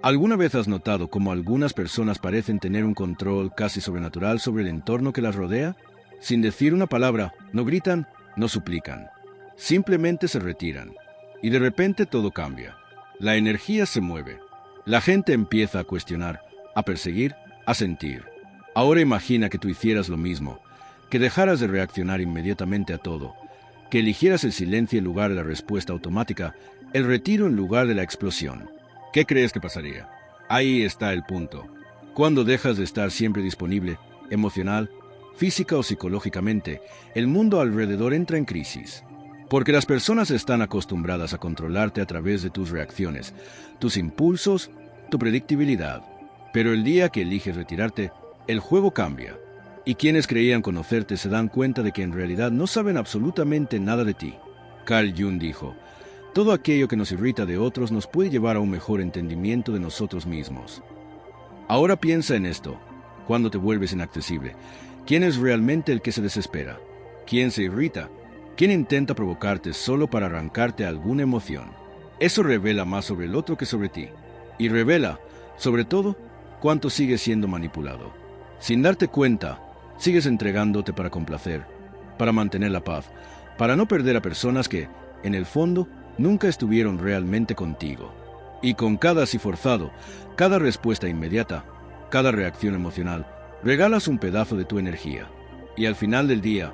¿Alguna vez has notado cómo algunas personas parecen tener un control casi sobrenatural sobre el entorno que las rodea? Sin decir una palabra, no gritan, no suplican. Simplemente se retiran. Y de repente todo cambia. La energía se mueve. La gente empieza a cuestionar, a perseguir, a sentir. Ahora imagina que tú hicieras lo mismo, que dejaras de reaccionar inmediatamente a todo, que eligieras el silencio en lugar de la respuesta automática, el retiro en lugar de la explosión. ¿Qué crees que pasaría? Ahí está el punto. Cuando dejas de estar siempre disponible, emocional, física o psicológicamente, el mundo alrededor entra en crisis. Porque las personas están acostumbradas a controlarte a través de tus reacciones, tus impulsos, tu predictibilidad. Pero el día que eliges retirarte, el juego cambia. Y quienes creían conocerte se dan cuenta de que en realidad no saben absolutamente nada de ti. Carl Jung dijo: todo aquello que nos irrita de otros nos puede llevar a un mejor entendimiento de nosotros mismos. Ahora piensa en esto. Cuando te vuelves inaccesible, ¿quién es realmente el que se desespera? ¿Quién se irrita? ¿Quién intenta provocarte solo para arrancarte alguna emoción? Eso revela más sobre el otro que sobre ti. Y revela, sobre todo, cuánto sigues siendo manipulado. Sin darte cuenta, sigues entregándote para complacer, para mantener la paz, para no perder a personas que, en el fondo, nunca estuvieron realmente contigo. Y con cada sí forzado, cada respuesta inmediata, cada reacción emocional, regalas un pedazo de tu energía. Y al final del día,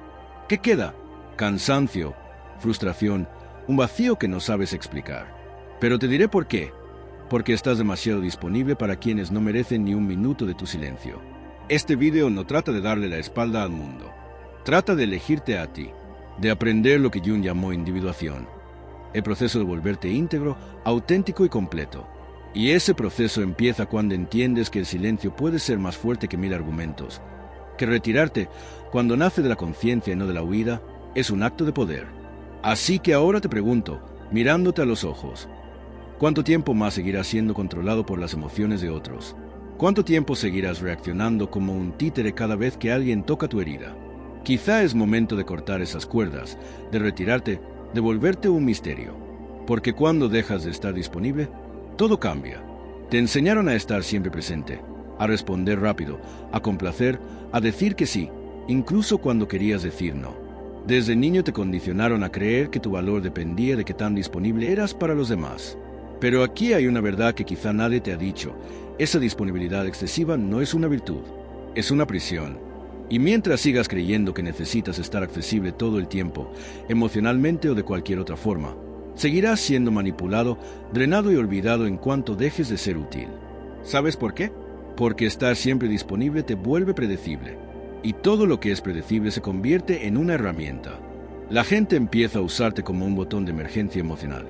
¿qué queda? Cansancio, frustración, un vacío que no sabes explicar. Pero te diré por qué. Porque estás demasiado disponible para quienes no merecen ni un minuto de tu silencio. Este video no trata de darle la espalda al mundo. Trata de elegirte a ti, de aprender lo que Jung llamó individuación. El proceso de volverte íntegro, auténtico y completo. Y ese proceso empieza cuando entiendes que el silencio puede ser más fuerte que 1000 argumentos. Que retirarte, cuando nace de la conciencia y no de la huida, es un acto de poder. Así que ahora te pregunto, mirándote a los ojos, ¿cuánto tiempo más seguirás siendo controlado por las emociones de otros? ¿Cuánto tiempo seguirás reaccionando como un títere cada vez que alguien toca tu herida? Quizá es momento de cortar esas cuerdas, de retirarte, de volverte un misterio. Porque cuando dejas de estar disponible, todo cambia. Te enseñaron a estar siempre presente, a responder rápido, a complacer, a decir que sí, incluso cuando querías decir no. Desde niño te condicionaron a creer que tu valor dependía de qué tan disponible eras para los demás. Pero aquí hay una verdad que quizá nadie te ha dicho. Esa disponibilidad excesiva no es una virtud, es una prisión. Y mientras sigas creyendo que necesitas estar accesible todo el tiempo, emocionalmente o de cualquier otra forma, seguirás siendo manipulado, drenado y olvidado en cuanto dejes de ser útil. ¿Sabes por qué? Porque estar siempre disponible te vuelve predecible. Y todo lo que es predecible se convierte en una herramienta. La gente empieza a usarte como un botón de emergencia emocional.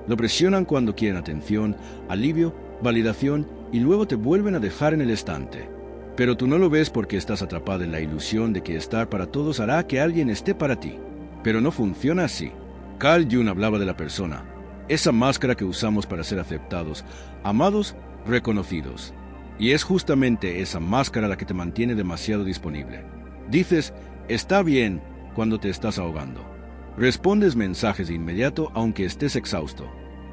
Lo presionan cuando quieren atención, alivio, validación y luego te vuelven a dejar en el estante. Pero tú no lo ves porque estás atrapado en la ilusión de que estar para todos hará que alguien esté para ti. Pero no funciona así. Carl Jung hablaba de la persona, esa máscara que usamos para ser aceptados, amados, reconocidos. Y es justamente esa máscara la que te mantiene demasiado disponible. Dices, está bien, cuando te estás ahogando. Respondes mensajes de inmediato aunque estés exhausto.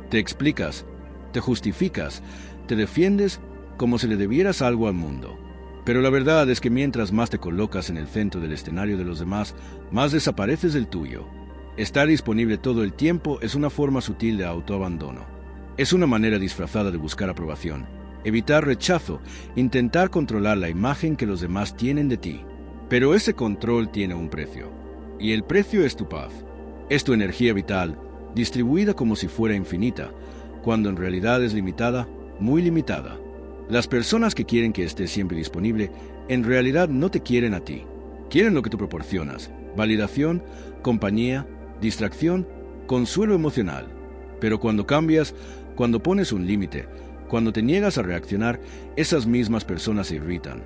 Te explicas, te justificas, te defiendes como si le debieras algo al mundo. Pero la verdad es que mientras más te colocas en el centro del escenario de los demás, más desapareces del tuyo. Estar disponible todo el tiempo es una forma sutil de autoabandono. Es una manera disfrazada de buscar aprobación, evitar rechazo, intentar controlar la imagen que los demás tienen de ti. Pero ese control tiene un precio. Y el precio es tu paz. Es tu energía vital, distribuida como si fuera infinita, cuando en realidad es limitada, muy limitada. Las personas que quieren que estés siempre disponible, en realidad no te quieren a ti. Quieren lo que tú proporcionas: validación, compañía, distracción, consuelo emocional. Pero cuando cambias, cuando pones un límite, cuando te niegas a reaccionar, esas mismas personas se irritan.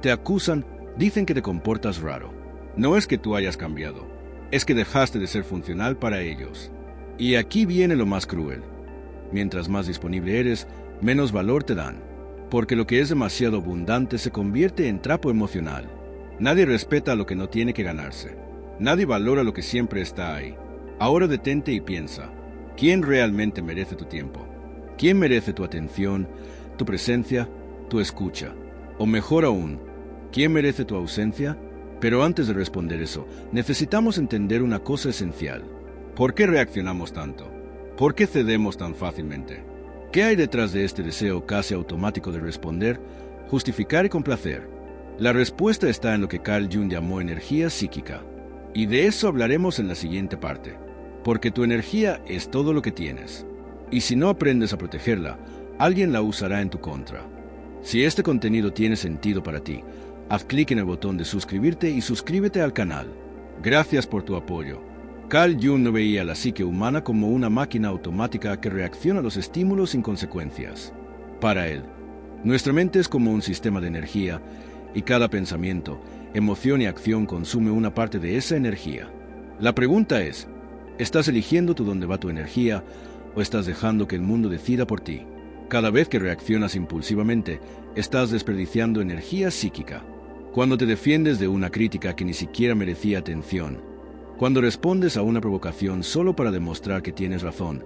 Te acusan, dicen que te comportas raro. No es que tú hayas cambiado, es que dejaste de ser funcional para ellos. Y aquí viene lo más cruel. Mientras más disponible eres, menos valor te dan. Porque lo que es demasiado abundante se convierte en trapo emocional. Nadie respeta lo que no tiene que ganarse. Nadie valora lo que siempre está ahí. Ahora detente y piensa, ¿quién realmente merece tu tiempo? ¿Quién merece tu atención, tu presencia, tu escucha. O mejor aún, ¿quién merece tu ausencia? Pero antes de responder eso, necesitamos entender una cosa esencial. ¿Por qué reaccionamos tanto? ¿Por qué cedemos tan fácilmente? ¿Qué hay detrás de este deseo casi automático de responder, justificar y complacer? La respuesta está en lo que Carl Jung llamó energía psíquica. Y de eso hablaremos en la siguiente parte. Porque tu energía es todo lo que tienes. Y si no aprendes a protegerla, alguien la usará en tu contra. Si este contenido tiene sentido para ti, haz clic en el botón de suscribirte y suscríbete al canal. Gracias por tu apoyo. Carl Jung no veía a la psique humana como una máquina automática que reacciona a los estímulos sin consecuencias. Para él, nuestra mente es como un sistema de energía y cada pensamiento, emoción y acción consume una parte de esa energía. La pregunta es, ¿estás eligiendo tú dónde va tu energía o estás dejando que el mundo decida por ti? Cada vez que reaccionas impulsivamente, estás desperdiciando energía psíquica. Cuando te defiendes de una crítica que ni siquiera merecía atención, cuando respondes a una provocación solo para demostrar que tienes razón,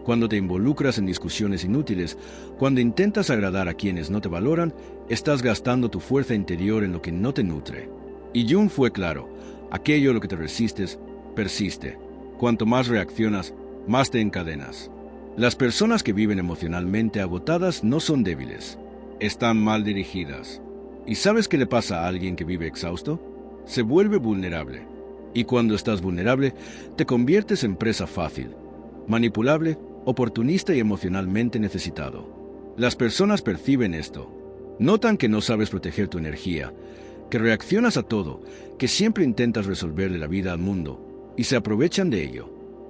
cuando te involucras en discusiones inútiles, cuando intentas agradar a quienes no te valoran, estás gastando tu fuerza interior en lo que no te nutre. Y Jung fue claro, aquello a lo que te resistes, persiste. Cuanto más reaccionas, más te encadenas. Las personas que viven emocionalmente agotadas no son débiles, están mal dirigidas. ¿Y sabes qué le pasa a alguien que vive exhausto? Se vuelve vulnerable. Y cuando estás vulnerable, te conviertes en presa fácil, manipulable, oportunista y emocionalmente necesitado. Las personas perciben esto. Notan que no sabes proteger tu energía, que reaccionas a todo, que siempre intentas resolverle la vida al mundo, y se aprovechan de ello.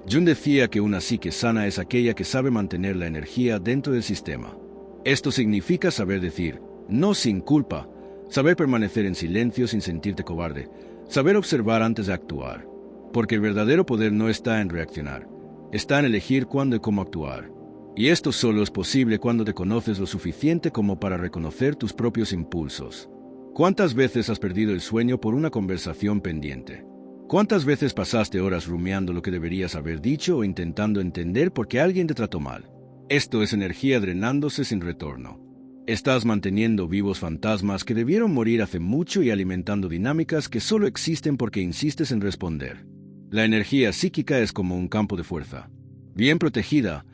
Jung decía que una psique sana es aquella que sabe mantener la energía dentro del sistema. Esto significa saber decir no sin culpa, saber permanecer en silencio sin sentirte cobarde, saber observar antes de actuar, porque el verdadero poder no está en reaccionar, está en elegir cuándo y cómo actuar. Y esto solo es posible cuando te conoces lo suficiente como para reconocer tus propios impulsos. ¿Cuántas veces has perdido el sueño por una conversación pendiente? ¿Cuántas veces pasaste horas rumiando lo que deberías haber dicho o intentando entender por qué alguien te trató mal? Esto es energía drenándose sin retorno. Estás manteniendo vivos fantasmas que debieron morir hace mucho y alimentando dinámicas que solo existen porque insistes en responder. La energía psíquica es como un campo de fuerza. Bien protegida,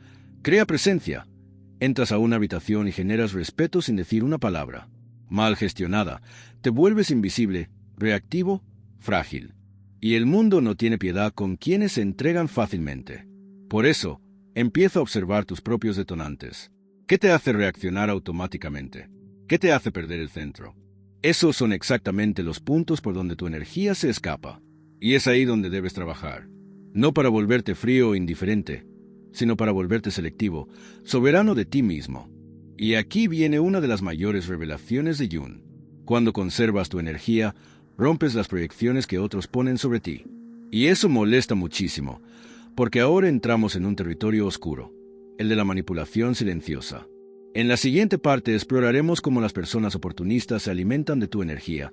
crea presencia. Entras a una habitación y generas respeto sin decir una palabra. Mal gestionada, te vuelves invisible, reactivo, frágil. Y el mundo no tiene piedad con quienes se entregan fácilmente. Por eso, empieza a observar tus propios detonantes. ¿Qué te hace reaccionar automáticamente? ¿Qué te hace perder el centro? Esos son exactamente los puntos por donde tu energía se escapa. Y es ahí donde debes trabajar. No para volverte frío o indiferente, sino para volverte selectivo, soberano de ti mismo. Y aquí viene una de las mayores revelaciones de Jung. Cuando conservas tu energía, rompes las proyecciones que otros ponen sobre ti. Y eso molesta muchísimo, porque ahora entramos en un territorio oscuro, el de la manipulación silenciosa. En la siguiente parte exploraremos cómo las personas oportunistas se alimentan de tu energía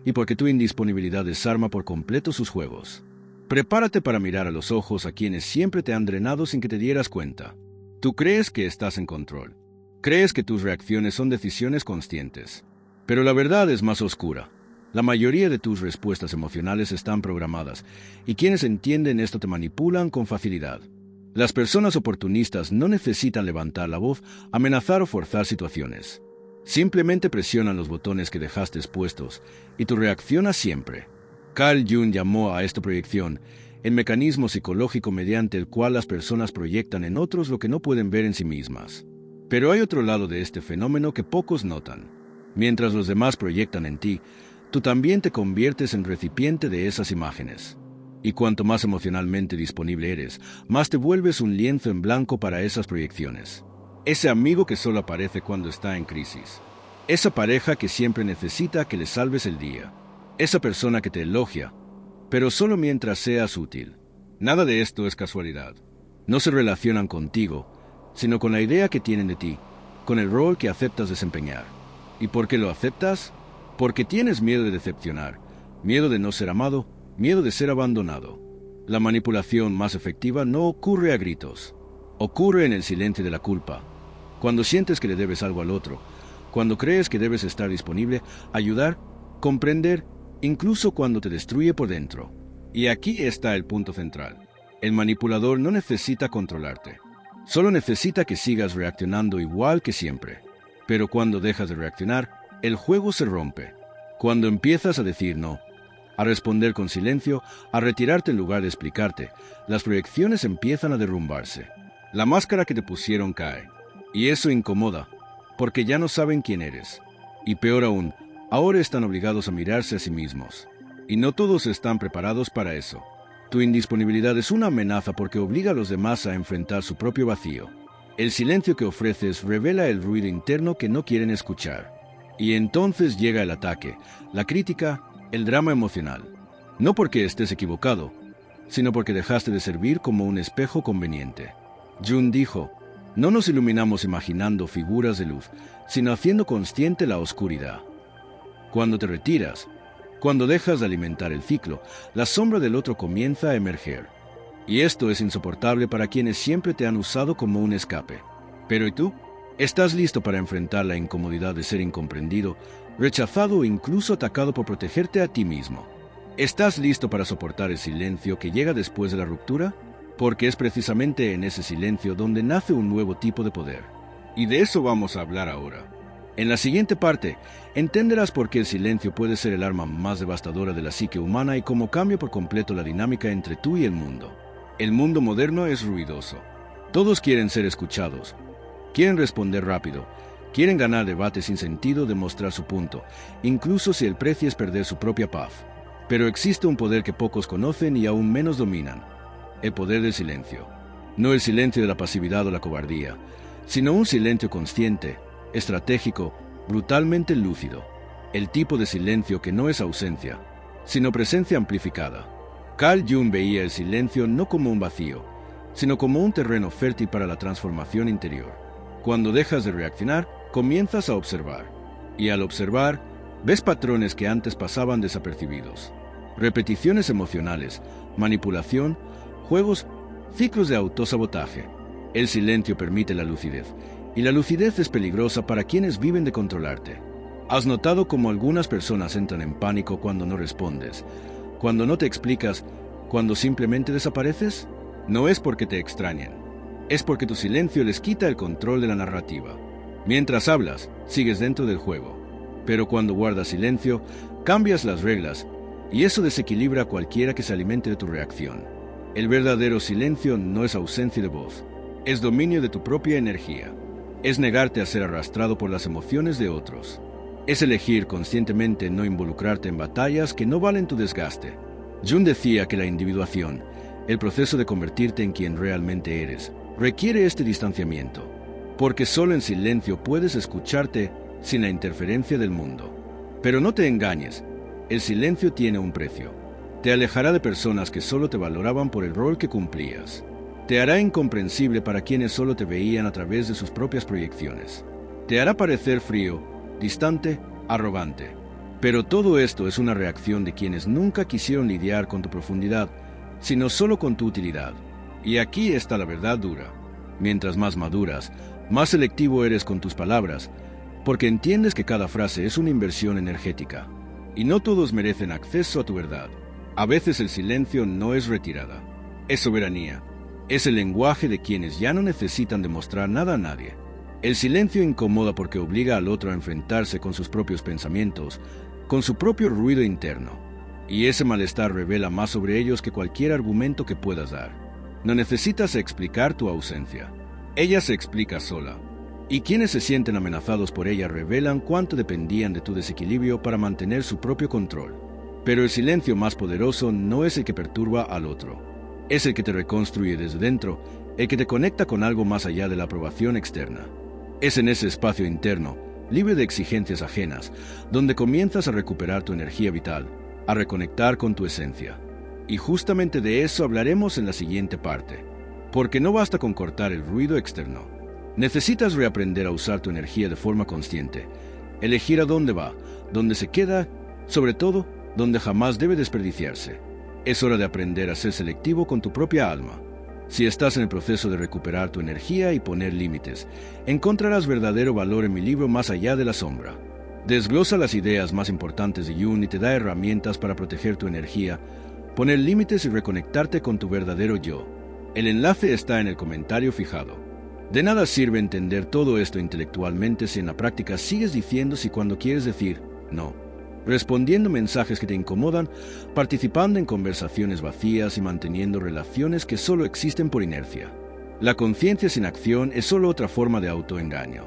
y por qué tu indisponibilidad desarma por completo sus juegos. Prepárate para mirar a los ojos a quienes siempre te han drenado sin que te dieras cuenta. Tú crees que estás en control. Crees que tus reacciones son decisiones conscientes. Pero la verdad es más oscura. La mayoría de tus respuestas emocionales están programadas, y quienes entienden esto te manipulan con facilidad. Las personas oportunistas no necesitan levantar la voz, amenazar o forzar situaciones. Simplemente presionan los botones que dejaste expuestos, y tú reaccionas siempre. Carl Jung llamó a esta proyección el mecanismo psicológico mediante el cual las personas proyectan en otros lo que no pueden ver en sí mismas. Pero hay otro lado de este fenómeno que pocos notan. Mientras los demás proyectan en ti, tú también te conviertes en recipiente de esas imágenes. Y cuanto más emocionalmente disponible eres, más te vuelves un lienzo en blanco para esas proyecciones. Ese amigo que solo aparece cuando está en crisis. Esa pareja que siempre necesita que le salves el día. Esa persona que te elogia, pero solo mientras seas útil. Nada de esto es casualidad. No se relacionan contigo, sino con la idea que tienen de ti, con el rol que aceptas desempeñar. ¿Y por qué lo aceptas? Porque tienes miedo de decepcionar, miedo de no ser amado, miedo de ser abandonado. La manipulación más efectiva no ocurre a gritos. Ocurre en el silencio de la culpa, cuando sientes que le debes algo al otro, cuando crees que debes estar disponible, ayudar, comprender, incluso cuando te destruye por dentro. Y aquí está el punto central. El manipulador no necesita controlarte. Solo necesita que sigas reaccionando igual que siempre. Pero cuando dejas de reaccionar, el juego se rompe. Cuando empiezas a decir no, a responder con silencio, a retirarte en lugar de explicarte, las proyecciones empiezan a derrumbarse. La máscara que te pusieron cae. Y eso incomoda, porque ya no saben quién eres. Y peor aún, ahora están obligados a mirarse a sí mismos. Y no todos están preparados para eso. Tu indisponibilidad es una amenaza porque obliga a los demás a enfrentar su propio vacío. El silencio que ofreces revela el ruido interno que no quieren escuchar. Y entonces llega el ataque, la crítica, el drama emocional. No porque estés equivocado, sino porque dejaste de servir como un espejo conveniente. Jung dijo, no nos iluminamos imaginando figuras de luz, sino haciendo consciente la oscuridad. Cuando te retiras, cuando dejas de alimentar el ciclo, la sombra del otro comienza a emerger. Y esto es insoportable para quienes siempre te han usado como un escape. Pero ¿y tú? ¿Estás listo para enfrentar la incomodidad de ser incomprendido, rechazado o incluso atacado por protegerte a ti mismo? ¿Estás listo para soportar el silencio que llega después de la ruptura? Porque es precisamente en ese silencio donde nace un nuevo tipo de poder. Y de eso vamos a hablar ahora. En la siguiente parte, entenderás por qué el silencio puede ser el arma más devastadora de la psique humana y cómo cambia por completo la dinámica entre tú y el mundo. El mundo moderno es ruidoso. Todos quieren ser escuchados. Quieren responder rápido. Quieren ganar debates sin sentido, demostrar su punto, incluso si el precio es perder su propia paz. Pero existe un poder que pocos conocen y aún menos dominan. El poder del silencio. No el silencio de la pasividad o la cobardía, sino un silencio consciente, estratégico, brutalmente lúcido. El tipo de silencio que no es ausencia, sino presencia amplificada. Carl Jung veía el silencio no como un vacío, sino como un terreno fértil para la transformación interior. Cuando dejas de reaccionar, comienzas a observar. Y al observar, ves patrones que antes pasaban desapercibidos. Repeticiones emocionales, manipulación, juegos, ciclos de autosabotaje. El silencio permite la lucidez. Y la lucidez es peligrosa para quienes viven de controlarte. ¿Has notado cómo algunas personas entran en pánico cuando no respondes? Cuando no te explicas, cuando simplemente desapareces? No es porque te extrañen. Es porque tu silencio les quita el control de la narrativa. Mientras hablas, sigues dentro del juego. Pero cuando guardas silencio, cambias las reglas, y eso desequilibra a cualquiera que se alimente de tu reacción. El verdadero silencio no es ausencia de voz, es dominio de tu propia energía. Es negarte a ser arrastrado por las emociones de otros. Es elegir conscientemente no involucrarte en batallas que no valen tu desgaste. Jung decía que la individuación, el proceso de convertirte en quien realmente eres, requiere este distanciamiento, porque solo en silencio puedes escucharte sin la interferencia del mundo. Pero no te engañes, el silencio tiene un precio. Te alejará de personas que solo te valoraban por el rol que cumplías. Te hará incomprensible para quienes solo te veían a través de sus propias proyecciones. Te hará parecer frío, distante, arrogante. Pero todo esto es una reacción de quienes nunca quisieron lidiar con tu profundidad, sino solo con tu utilidad. Y aquí está la verdad dura. Mientras más maduras, más selectivo eres con tus palabras, porque entiendes que cada frase es una inversión energética. Y no todos merecen acceso a tu verdad. A veces el silencio no es retirada, es soberanía. Es el lenguaje de quienes ya no necesitan demostrar nada a nadie. El silencio incomoda porque obliga al otro a enfrentarse con sus propios pensamientos, con su propio ruido interno. Y ese malestar revela más sobre ellos que cualquier argumento que puedas dar. No necesitas explicar tu ausencia. Ella se explica sola. Y quienes se sienten amenazados por ella revelan cuánto dependían de tu desequilibrio para mantener su propio control. Pero el silencio más poderoso no es el que perturba al otro. Es el que te reconstruye desde dentro, el que te conecta con algo más allá de la aprobación externa. Es en ese espacio interno, libre de exigencias ajenas, donde comienzas a recuperar tu energía vital, a reconectar con tu esencia. Y justamente de eso hablaremos en la siguiente parte. Porque no basta con cortar el ruido externo. Necesitas reaprender a usar tu energía de forma consciente, elegir a dónde va, dónde se queda, sobre todo, donde jamás debe desperdiciarse. Es hora de aprender a ser selectivo con tu propia alma. Si estás en el proceso de recuperar tu energía y poner límites, encontrarás verdadero valor en mi libro Más allá de la sombra. Desglosa las ideas más importantes de Jung y te da herramientas para proteger tu energía, poner límites y reconectarte con tu verdadero yo. El enlace está en el comentario fijado. De nada sirve entender todo esto intelectualmente si en la práctica sigues diciendo sí cuando quieres decir no, respondiendo mensajes que te incomodan, participando en conversaciones vacías y manteniendo relaciones que solo existen por inercia. La conciencia sin acción es solo otra forma de autoengaño.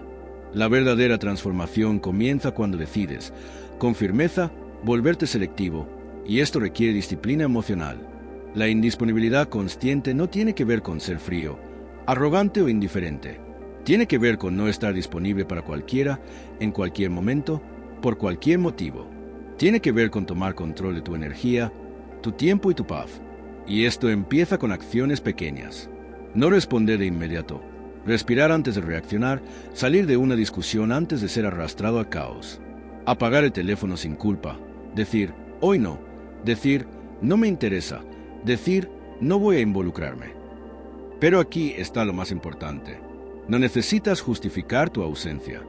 La verdadera transformación comienza cuando decides, con firmeza, volverte selectivo, y esto requiere disciplina emocional. La indisponibilidad consciente no tiene que ver con ser frío, arrogante o indiferente. Tiene que ver con no estar disponible para cualquiera, en cualquier momento, por cualquier motivo. Tiene que ver con tomar control de tu energía, tu tiempo y tu paz. Y esto empieza con acciones pequeñas. No responder de inmediato, respirar antes de reaccionar, salir de una discusión antes de ser arrastrado al caos. Apagar el teléfono sin culpa, decir hoy no, decir no me interesa, decir no voy a involucrarme. Pero aquí está lo más importante. No necesitas justificar tu ausencia.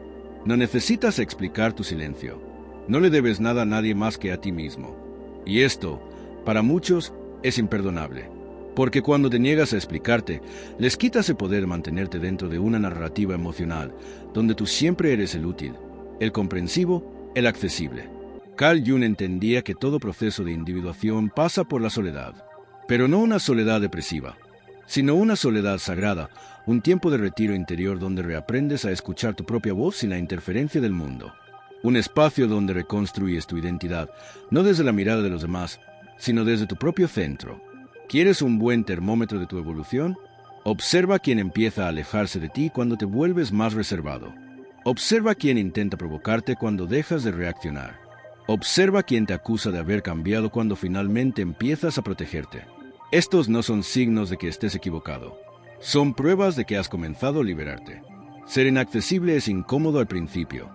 No necesitas explicar tu silencio. No le debes nada a nadie más que a ti mismo. Y esto, para muchos, es imperdonable. Porque cuando te niegas a explicarte, les quitas el poder de mantenerte dentro de una narrativa emocional, donde tú siempre eres el útil, el comprensivo, el accesible. Carl Jung entendía que todo proceso de individuación pasa por la soledad, pero no una soledad depresiva, sino una soledad sagrada, un tiempo de retiro interior donde reaprendes a escuchar tu propia voz sin la interferencia del mundo. Un espacio donde reconstruyes tu identidad, no desde la mirada de los demás, sino desde tu propio centro. ¿Quieres un buen termómetro de tu evolución? Observa quién empieza a alejarse de ti cuando te vuelves más reservado. Observa quién intenta provocarte cuando dejas de reaccionar. Observa quién te acusa de haber cambiado cuando finalmente empiezas a protegerte. Estos no son signos de que estés equivocado. Son pruebas de que has comenzado a liberarte. Ser inaccesible es incómodo al principio.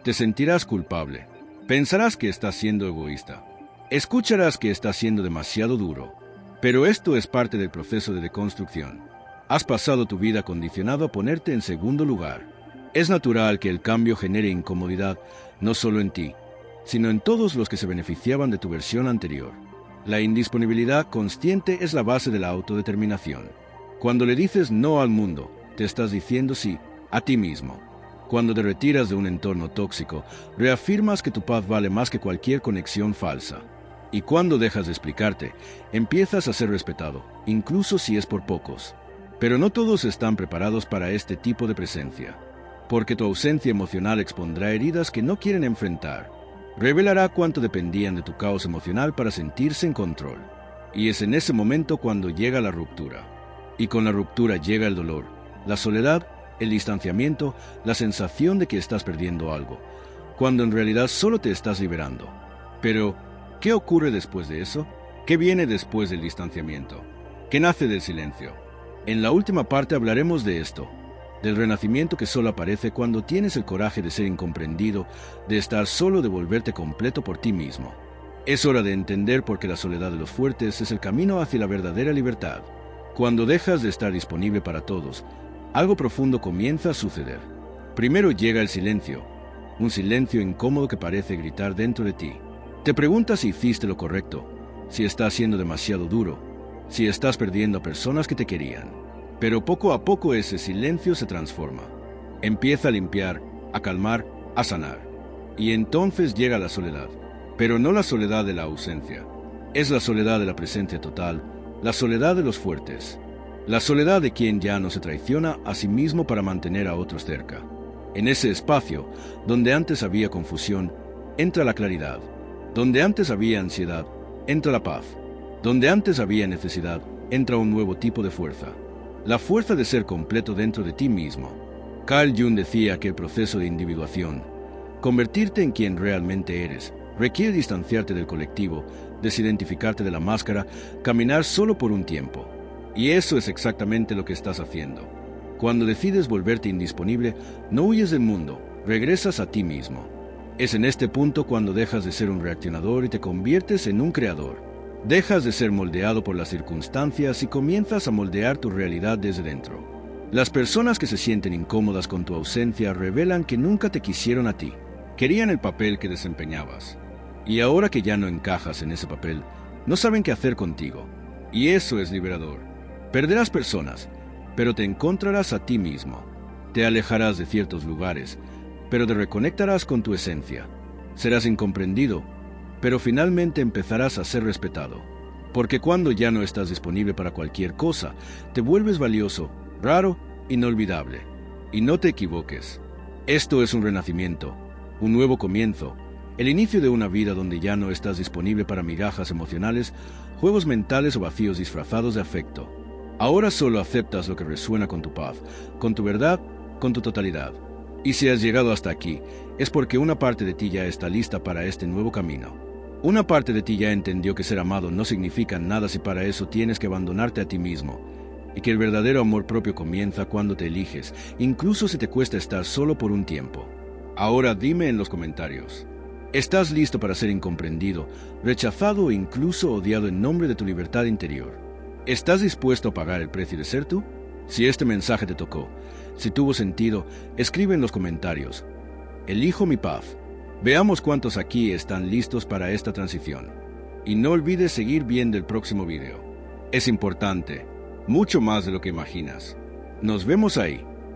Te sentirás culpable. Pensarás que estás siendo egoísta. Escucharás que estás siendo demasiado duro. Pero esto es parte del proceso de deconstrucción. Has pasado tu vida condicionado a ponerte en segundo lugar. Es natural que el cambio genere incomodidad, no solo en ti, sino en todos los que se beneficiaban de tu versión anterior. La indisponibilidad consciente es la base de la autodeterminación. Cuando le dices no al mundo, te estás diciendo sí a ti mismo. Cuando te retiras de un entorno tóxico, reafirmas que tu paz vale más que cualquier conexión falsa. Y cuando dejas de explicarte, empiezas a ser respetado, incluso si es por pocos. Pero no todos están preparados para este tipo de presencia, porque tu ausencia emocional expondrá heridas que no quieren enfrentar. Revelará cuánto dependían de tu caos emocional para sentirse en control. Y es en ese momento cuando llega la ruptura. Y con la ruptura llega el dolor, la soledad, el distanciamiento, la sensación de que estás perdiendo algo, cuando en realidad solo te estás liberando. Pero, ¿qué ocurre después de eso? ¿Qué viene después del distanciamiento? ¿Qué nace del silencio? En la última parte hablaremos de esto, del renacimiento que solo aparece cuando tienes el coraje de ser incomprendido, de estar solo, de volverte completo por ti mismo. Es hora de entender por qué la soledad de los fuertes es el camino hacia la verdadera libertad. Cuando dejas de estar disponible para todos, algo profundo comienza a suceder. Primero llega el silencio, un silencio incómodo que parece gritar dentro de ti. Te preguntas si hiciste lo correcto, si estás siendo demasiado duro, si estás perdiendo a personas que te querían. Pero poco a poco ese silencio se transforma. Empieza a limpiar, a calmar, a sanar. Y entonces llega la soledad. Pero no la soledad de la ausencia. Es la soledad de la presencia total, la soledad de los fuertes. La soledad de quien ya no se traiciona a sí mismo para mantener a otros cerca. En ese espacio, donde antes había confusión, entra la claridad. Donde antes había ansiedad, entra la paz. Donde antes había necesidad, entra un nuevo tipo de fuerza. La fuerza de ser completo dentro de ti mismo. Carl Jung decía que el proceso de individuación, convertirte en quien realmente eres, requiere distanciarte del colectivo, desidentificarte de la máscara, caminar solo por un tiempo. Y eso es exactamente lo que estás haciendo. Cuando decides volverte indisponible, no huyes del mundo, regresas a ti mismo. Es en este punto cuando dejas de ser un reaccionador y te conviertes en un creador. Dejas de ser moldeado por las circunstancias y comienzas a moldear tu realidad desde dentro. Las personas que se sienten incómodas con tu ausencia revelan que nunca te quisieron a ti. Querían el papel que desempeñabas. Y ahora que ya no encajas en ese papel, no saben qué hacer contigo. Y eso es liberador. Perderás personas, pero te encontrarás a ti mismo. Te alejarás de ciertos lugares, pero te reconectarás con tu esencia. Serás incomprendido, pero finalmente empezarás a ser respetado. Porque cuando ya no estás disponible para cualquier cosa, te vuelves valioso, raro, inolvidable. Y no te equivoques. Esto es un renacimiento, un nuevo comienzo, el inicio de una vida donde ya no estás disponible para migajas emocionales, juegos mentales o vacíos disfrazados de afecto. Ahora solo aceptas lo que resuena con tu paz, con tu verdad, con tu totalidad. Y si has llegado hasta aquí, es porque una parte de ti ya está lista para este nuevo camino. Una parte de ti ya entendió que ser amado no significa nada si para eso tienes que abandonarte a ti mismo, y que el verdadero amor propio comienza cuando te eliges, incluso si te cuesta estar solo por un tiempo. Ahora dime en los comentarios, ¿estás listo para ser incomprendido, rechazado o incluso odiado en nombre de tu libertad interior? ¿Estás dispuesto a pagar el precio de ser tú? Si este mensaje te tocó, si tuvo sentido, escribe en los comentarios. Elijo mi paz. Veamos cuántos aquí están listos para esta transición. Y no olvides seguir viendo el próximo video. Es importante, mucho más de lo que imaginas. Nos vemos ahí.